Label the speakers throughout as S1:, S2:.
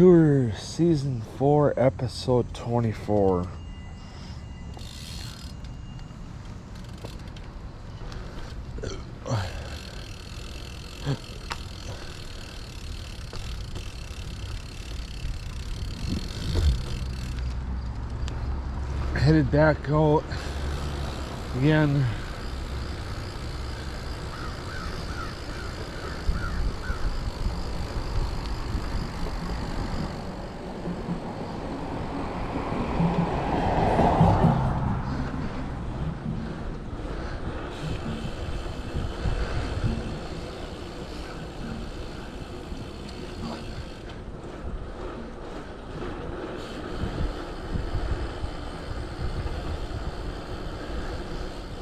S1: Tour Season 4, Episode 24. Headed back out again.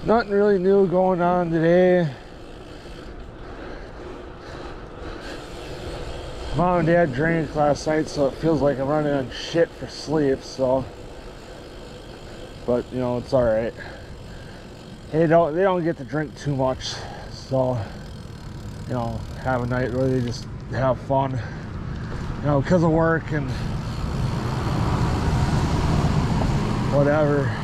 S1: Nothing really new going on today. Mom and Dad drank last night, so it feels like I'm running on shit for sleep, so. But, you know, it's alright. They don't get to drink too much, so, you know, have a night where they just have fun. You know, because of work and whatever.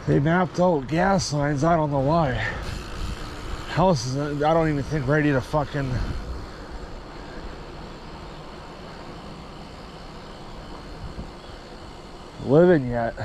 S1: They mapped out gas lines, I don't know why. House is, I don't even think, ready to fucking live in yet.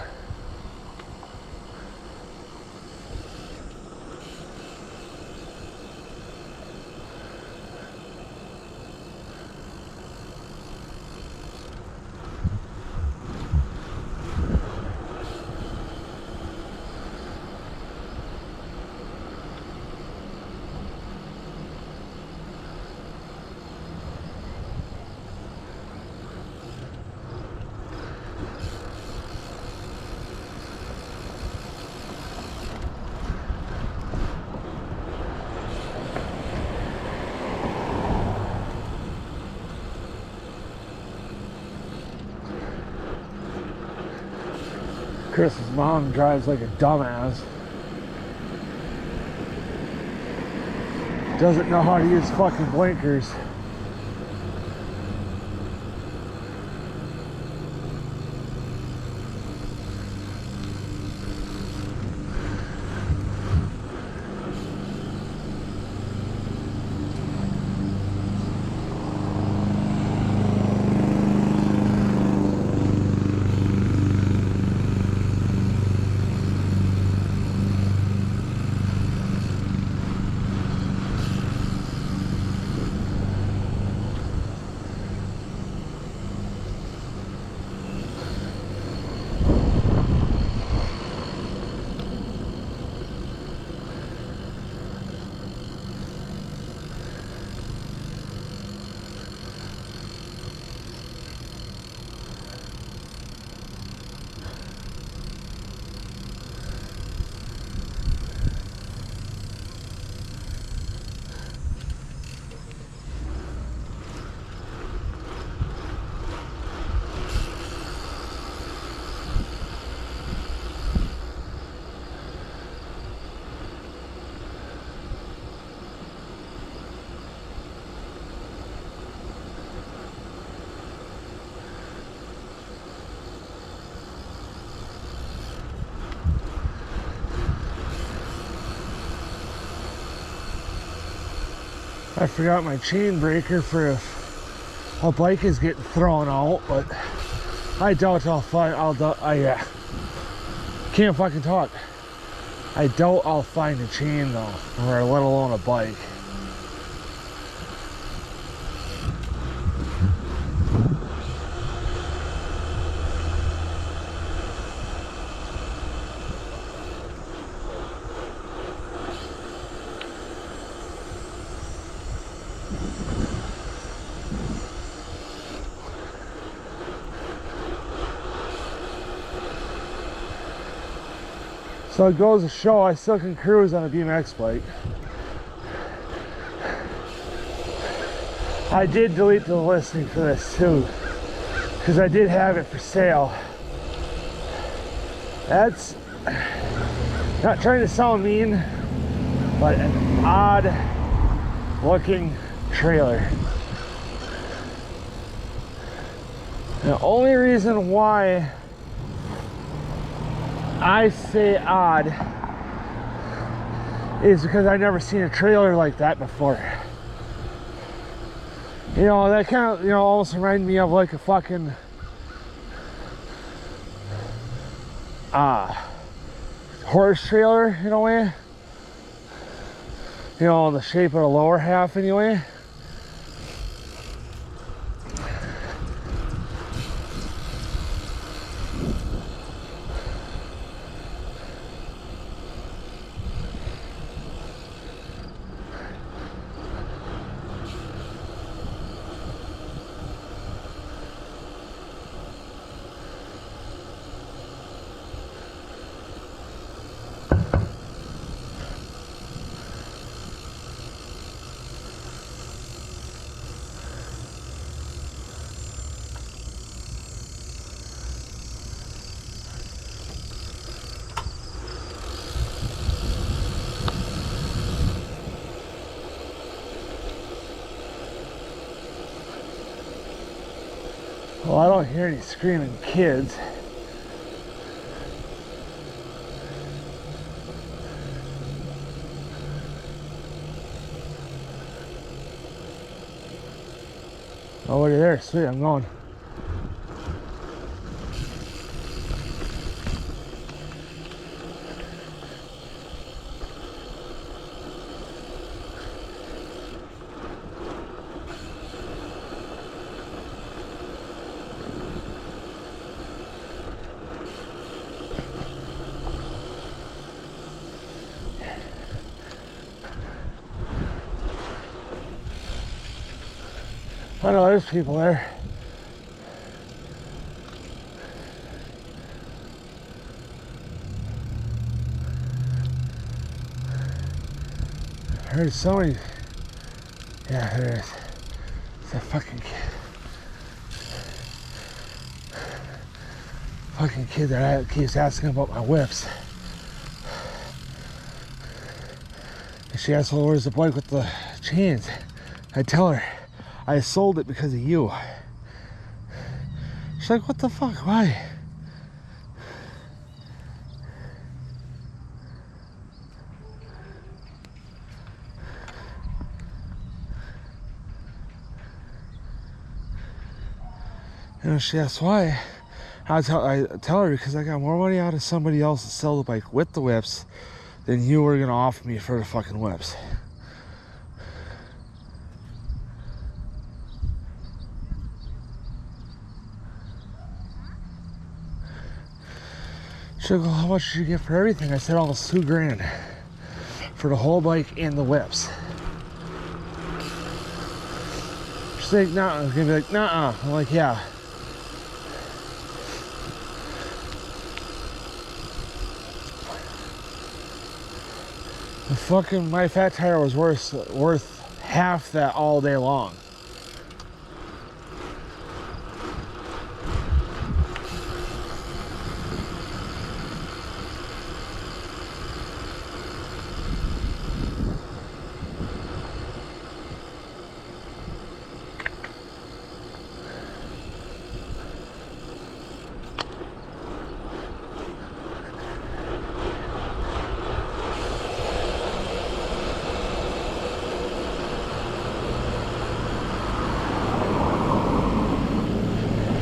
S1: Chris's mom drives like a dumbass. Doesn't know how to use fucking blinkers. I forgot my chain breaker for if a bike is getting thrown out, but I doubt I can't fucking talk. I doubt I'll find a chain though, or let alone a bike. So it goes to show I still can cruise on a BMX bike. I did delete the listing for this too, because I did have it for sale. That's not trying to sound mean, but an odd looking trailer. The only reason why I say odd is because I've never seen a trailer like that before. You know, that kind of, almost reminded me of like a fucking horse trailer in a way. You know, the shape of the lower half anyway. Well, I don't hear any screaming kids. Oh, over there, sweet, I'm going. I know there's people there. There's so many. Yeah, there is. It's that fucking kid. Fucking kid that keeps asking about my whips. And she asks, well, where's the bike with the chains? I tell her, I sold it because of you. She's like, what the fuck? Why? And she asks why. I tell her because I got more money out of somebody else to sell the bike with the whips than you were gonna offer me for the fucking whips. She'll go, how much did you get for everything? I said almost $2,000 for the whole bike and the whips. She's like, nah. I was gonna be like, nah. I'm like, yeah. The fucking, my fat tire was worth half that all day long.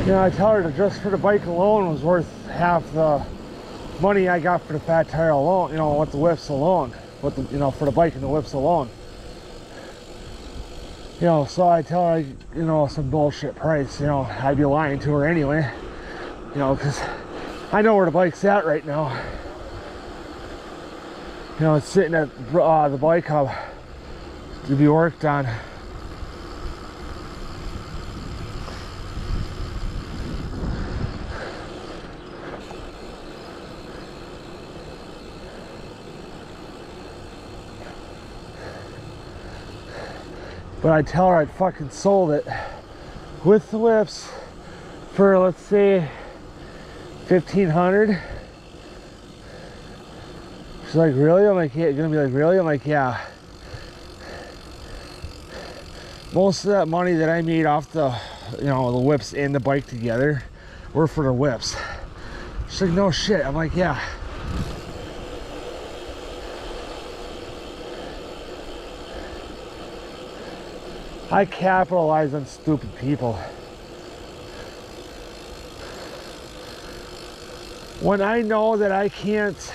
S1: You know, I tell her that just for the bike alone was worth half the money I got for the fat tire alone, you know, with the whips alone, with the, you know, for the bike and the whips alone. You know, so I tell her, you know, some bullshit price, you know, I'd be lying to her anyway, you know, because I know where the bike's at right now. You know, it's sitting at the bike hub to be worked on. But I tell her I'd fucking sold it with the whips for, let's say, 1,500. She's like, really? I'm like, yeah. Gonna be like, really? I'm like, yeah. Most of that money that I made off the, you know, the whips and the bike together were for the whips. She's like, no shit. I'm like, yeah. I capitalize on stupid people. When I know that I can't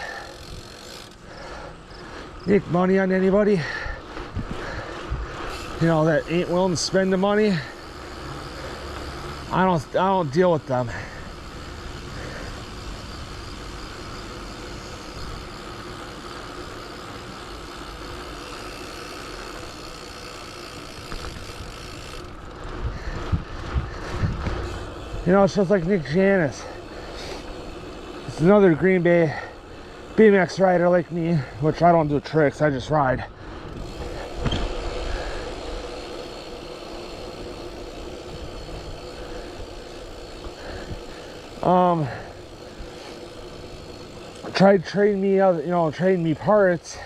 S1: make money on anybody, you know, that ain't willing to spend the money, I don't deal with them. You know, it's just like Nick Janis. It's another Green Bay BMX rider like me, which I don't do tricks, I just ride. Tried trading me other, you know, trading me parts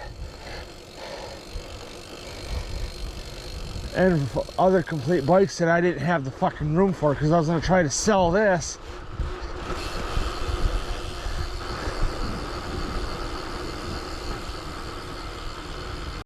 S1: and other complete bikes that I didn't have the fucking room for, because I was gonna try to sell this